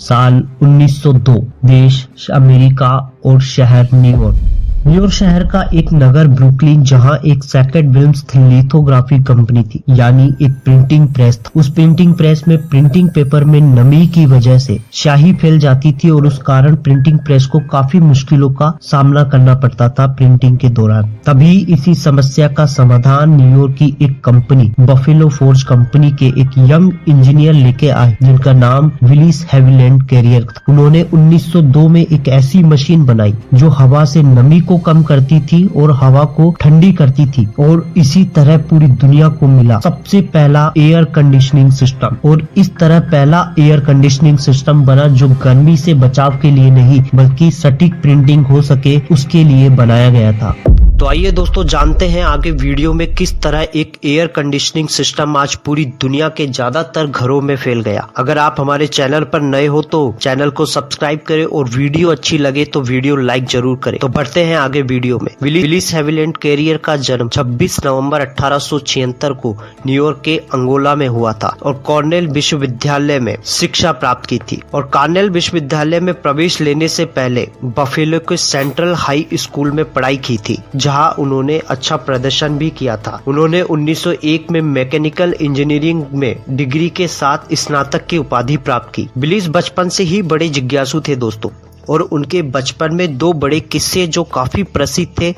साल 1902, देश अमेरिका और शहर न्यूयॉर्क। न्यूयॉर्क शहर का एक नगर ब्रुकलिन, जहां एक सैकेट फिल्म्स लिथोग्राफी कंपनी थी, यानी एक प्रिंटिंग प्रेस था। उस प्रिंटिंग प्रेस में प्रिंटिंग पेपर में नमी की वजह से स्याही फैल जाती थी और उस कारण प्रिंटिंग प्रेस को काफी मुश्किलों का सामना करना पड़ता था प्रिंटिंग के दौरान। तभी इसी समस्या का समाधान न्यूयॉर्क की एक कंपनी, बफेलो फोर्ज कंपनी के एक यंग इंजीनियर लेके आए, जिनका नाम विलिस हैविलैंड कैरियर था। उन्होंने 1902 में एक ऐसी मशीन बनाई जो हवा से नमी को कम करती थी और हवा को ठंडी करती थी, और इसी तरह पूरी दुनिया को मिला सबसे पहला एयर कंडीशनिंग सिस्टम। और इस तरह पहला एयर कंडीशनिंग सिस्टम बना जो गर्मी से बचाव के लिए नहीं बल्कि सटीक प्रिंटिंग हो सके उसके लिए बनाया गया था। तो आइए दोस्तों जानते हैं आगे वीडियो में किस तरह एक एयर कंडीशनिंग सिस्टम आज पूरी दुनिया के ज्यादातर घरों में फैल गया। अगर आप हमारे चैनल पर नए हो तो चैनल को सब्सक्राइब करें और वीडियो अच्छी लगे तो वीडियो लाइक जरूर करें। तो बढ़ते हैं आगे वीडियो में। विलिस हैविलैंड कैरियर का जन्म 26 नवंबर 1876 को न्यूयॉर्क के अंगोला में हुआ था और कॉर्नेल विश्वविद्यालय में शिक्षा प्राप्त की थी। और कॉर्नेल विश्वविद्यालय में प्रवेश लेने से पहले बफेलो के सेंट्रल हाई स्कूल में पढ़ाई की थी, जहां उन्होंने अच्छा प्रदर्शन भी किया था। उन्होंने 1901 में मैकेनिकल इंजीनियरिंग में डिग्री के साथ स्नातक की उपाधि प्राप्त की। विलिस बचपन से ही बड़े जिज्ञासु थे दोस्तों, और उनके बचपन में दो बड़े किस्से जो काफी प्रसिद्ध थे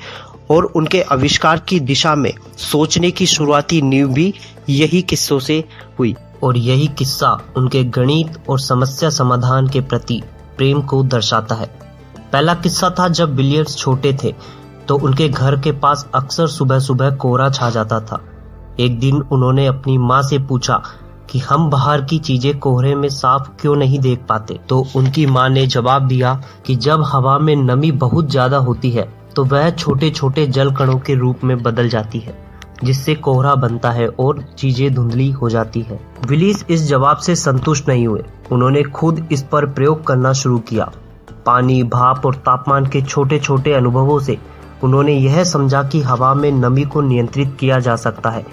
और उनके आविष्कार की दिशा में सोचने की शुरुआती नींव भी यही किस्सों से हुई। और यही किस्सा उनके गणित और समस्या समाधान के प्रति प्रेम को दर्शाता है। पहला किस्सा था जब विलियम्स छोटे थे तो उनके घर के पास अक्सर सुबह सुबह कोहरा छा जाता था। एक दिन उन्होंने अपनी माँ से पूछा कि हम बाहर की चीजें कोहरे में साफ क्यों नहीं देख पाते। तो उनकी माँ ने जवाब दिया कि जब हवा में नमी बहुत ज्यादा होती है तो वह छोटे छोटे जल कणों के रूप में बदल जाती है, जिससे कोहरा बनता है और चीजें धुंधली हो जाती है। विलिस इस जवाब से संतुष्ट नहीं हुए। उन्होंने खुद इस पर प्रयोग करना शुरू किया। पानी, भाप और तापमान के छोटे छोटे अनुभवों से उन्होंने यह समझा कि हवा में नमी को नियंत्रित किया जा सकता है।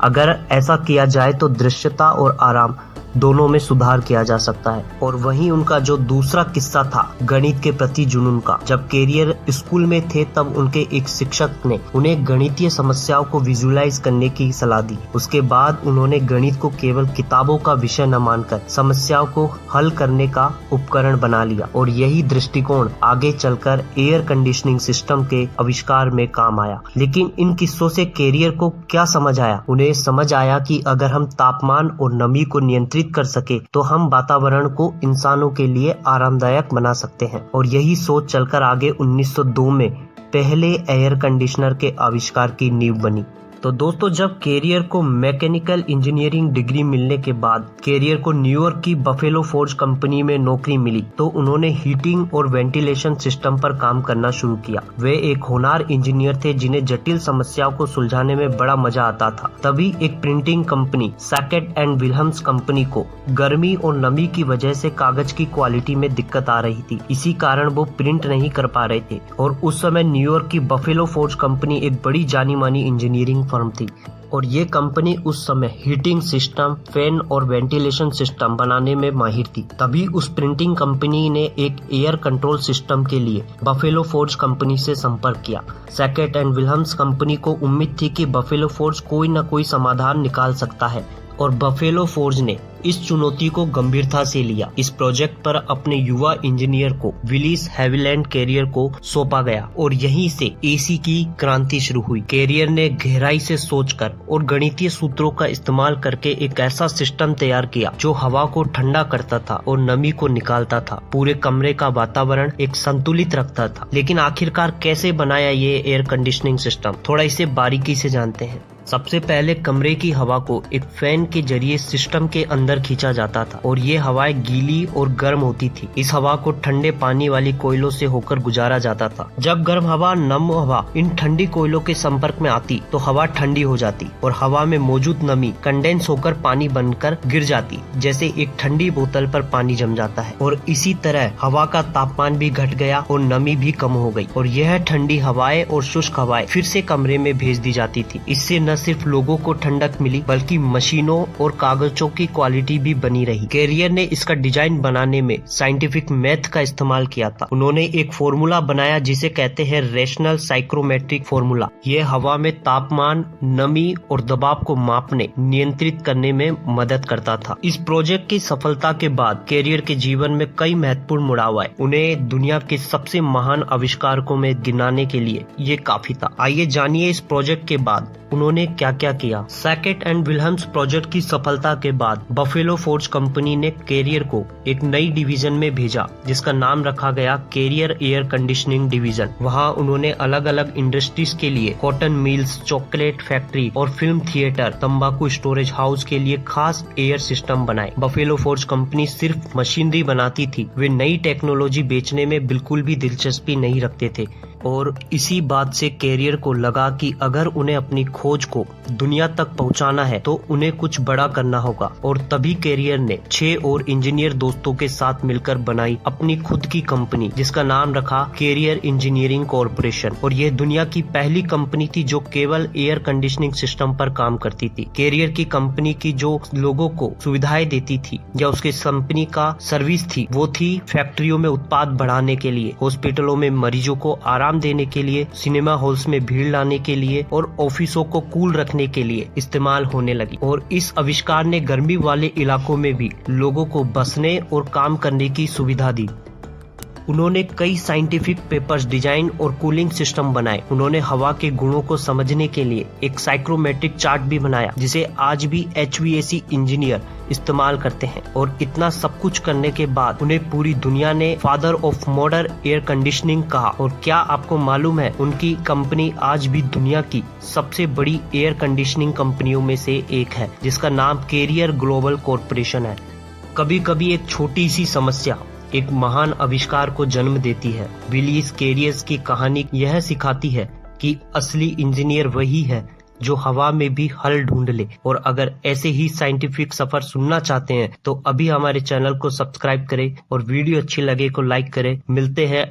अगर ऐसा किया जाए तो दृश्यता और आराम दोनों में सुधार किया जा सकता है। और वहीं उनका जो दूसरा किस्सा था गणित के प्रति जुनून का। जब कैरियर स्कूल में थे तब उनके एक शिक्षक ने उन्हें गणितीय समस्याओं को विजुलाइज करने की सलाह दी। उसके बाद उन्होंने गणित को केवल किताबों का विषय न मानकर समस्याओं को हल करने का उपकरण बना लिया, और यही दृष्टिकोण आगे चलकर एयर कंडीशनिंग सिस्टम के आविष्कार में काम आया। लेकिन इन किस्सों से कैरियर को क्या समझ आया? उन्हें समझ आया कि अगर हम तापमान और नमी को नियंत्रित कर सके तो हम वातावरण को इंसानों के लिए आरामदायक बना सकते हैं। और यही सोच चलकर आगे 1902 में पहले एयर कंडीशनर के आविष्कार की नींव बनी। तो दोस्तों जब कैरियर को मैकेनिकल इंजीनियरिंग डिग्री मिलने के बाद कैरियर को न्यूयॉर्क की बफेलो फोर्ज कंपनी में नौकरी मिली तो उन्होंने हीटिंग और वेंटिलेशन सिस्टम पर काम करना शुरू किया। वे एक होनहार इंजीनियर थे जिन्हें जटिल समस्याओं को सुलझाने में बड़ा मजा आता था। तभी एक printing company Sackett and Wilhelms company को गर्मी और नमी की वजह से कागज की क्वालिटी में दिक्कत आ रही थी। इसी कारण वो प्रिंट नहीं कर पा रहे थे। और उस समय न्यूयॉर्क की बफेलो फोर्ज कंपनी एक बड़ी जानी मानी इंजीनियरिंग फर्म थी, और ये कंपनी उस समय हीटिंग सिस्टम, फैन और वेंटिलेशन सिस्टम बनाने में माहिर थी। तभी उस प्रिंटिंग कंपनी ने एक एयर कंट्रोल सिस्टम के लिए बफेलो फोर्ज कंपनी से संपर्क किया। सैकेट एंड विल्हम्स कंपनी को उम्मीद थी कि बफेलो फोर्ज कोई न कोई समाधान निकाल सकता है, और बफेलो फोर्ज ने इस चुनौती को गंभीरता से लिया। इस प्रोजेक्ट पर अपने युवा इंजीनियर को विलिस हैविलैंड कैरियर को सौंपा गया, और यहीं से एसी की क्रांति शुरू हुई। कैरियर ने गहराई से सोचकर और गणितीय सूत्रों का इस्तेमाल करके एक ऐसा सिस्टम तैयार किया जो हवा को ठंडा करता था और नमी को निकालता था, पूरे कमरे का वातावरण एक संतुलित रखता था। लेकिन आखिरकार कैसे बनाया ये एयर कंडीशनिंग सिस्टम, थोड़ा इसे बारीकी से जानते हैं। सबसे पहले कमरे की हवा को एक फैन के जरिए सिस्टम के अंदर खींचा जाता था, और ये हवाएं गीली और गर्म होती थी। इस हवा को ठंडे पानी वाली कोयलों से होकर गुजारा जाता था। जब गर्म हवा, नम हवा इन ठंडी कोयलों के संपर्क में आती तो हवा ठंडी हो जाती और हवा में मौजूद नमी कंडेंस होकर पानी बनकर गिर जाती, जैसे एक ठंडी बोतल पर पानी जम जाता है। और इसी तरह हवा का तापमान भी घट गया और नमी भी कम हो गई, और यह ठंडी हवाएं और शुष्क हवाएं फिर से कमरे में भेज दी जाती थी। इससे न न सिर्फ लोगों को ठंडक मिली बल्कि मशीनों और कागजों की क्वालिटी भी बनी रही। कैरियर ने इसका डिजाइन बनाने में साइंटिफिक मैथ का इस्तेमाल किया था। उन्होंने एक फॉर्मूला बनाया जिसे कहते हैं रेशनल साइक्रोमेट्रिक फॉर्मूला। यह हवा में तापमान, नमी और दबाव को मापने, नियंत्रित करने में मदद करता था। इस प्रोजेक्ट की सफलता के बाद कैरियर के जीवन में कई महत्वपूर्ण मुड़ाव आए। उन्हें दुनिया के सबसे महान आविष्कारकों में गिनाने के लिए ये काफी था। आइए जानिए इस प्रोजेक्ट के बाद उन्होंने क्या क्या किया। सैकेट एंड विल्हम्स प्रोजेक्ट की सफलता के बाद बफेलो फोर्ज कंपनी ने कैरियर को एक नई डिवीजन में भेजा जिसका नाम रखा गया कैरियर एयर कंडीशनिंग डिवीजन। वहां उन्होंने अलग अलग इंडस्ट्रीज के लिए कॉटन मिल्स, चॉकलेट फैक्ट्री और फिल्म थिएटर, तंबाकू स्टोरेज हाउस के लिए खास एयर सिस्टम बनाए। बफेलो फोर्ज कंपनी सिर्फ मशीनरी बनाती थी, वे नई टेक्नोलॉजी बेचने में बिल्कुल भी दिलचस्पी नहीं रखते थे। और इसी बात से कैरियर को लगा कि अगर उन्हें अपनी खोज को दुनिया तक पहुंचाना है तो उन्हें कुछ बड़ा करना होगा। और तभी कैरियर ने 6 और इंजीनियर दोस्तों के साथ मिलकर बनाई अपनी खुद की कंपनी जिसका नाम रखा कैरियर इंजीनियरिंग कॉर्पोरेशन। और यह दुनिया की पहली कंपनी थी जो केवल एयर कंडीशनिंग सिस्टम पर काम करती थी। कैरियर की कंपनी की जो लोगों को सुविधाएं देती थी या उसके कंपनी का सर्विस थी वो थी फैक्ट्रियों में उत्पाद बढ़ाने के लिए, हॉस्पिटलों में मरीजों को आराम देने के लिए, सिनेमा हॉल्स में भीड़ लाने के लिए और ऑफिसों को कूल रखने के लिए इस्तेमाल होने लगी। और इस आविष्कार ने गर्मी वाले इलाकों में भी लोगों को बसने और काम करने की सुविधा दी। उन्होंने कई साइंटिफिक पेपर्स, डिजाइन और कूलिंग सिस्टम बनाए। उन्होंने हवा के गुणों को समझने के लिए एक साइक्रोमेट्रिक चार्ट भी बनाया जिसे आज भी HVAC इंजीनियर इस्तेमाल करते हैं। और इतना सब कुछ करने के बाद उन्हें पूरी दुनिया ने father of modern air conditioning कहा। और क्या आपको मालूम है उनकी कंपनी आज भी दुनिया की सबसे बड़ी एयर कंडीशनिंग कंपनियों में से एक है जिसका नाम कैरियर ग्लोबल कॉर्पोरेशन है। कभी कभी एक छोटी सी समस्या एक महान आविष्कार को जन्म देती है। विलियस कैरियर की कहानी यह सिखाती है कि असली इंजीनियर वही है जो हवा में भी हल ढूंढ ले। और अगर ऐसे ही साइंटिफिक सफर सुनना चाहते हैं तो अभी हमारे चैनल को सब्सक्राइब करें और वीडियो अच्छी लगे को लाइक करें। मिलते हैं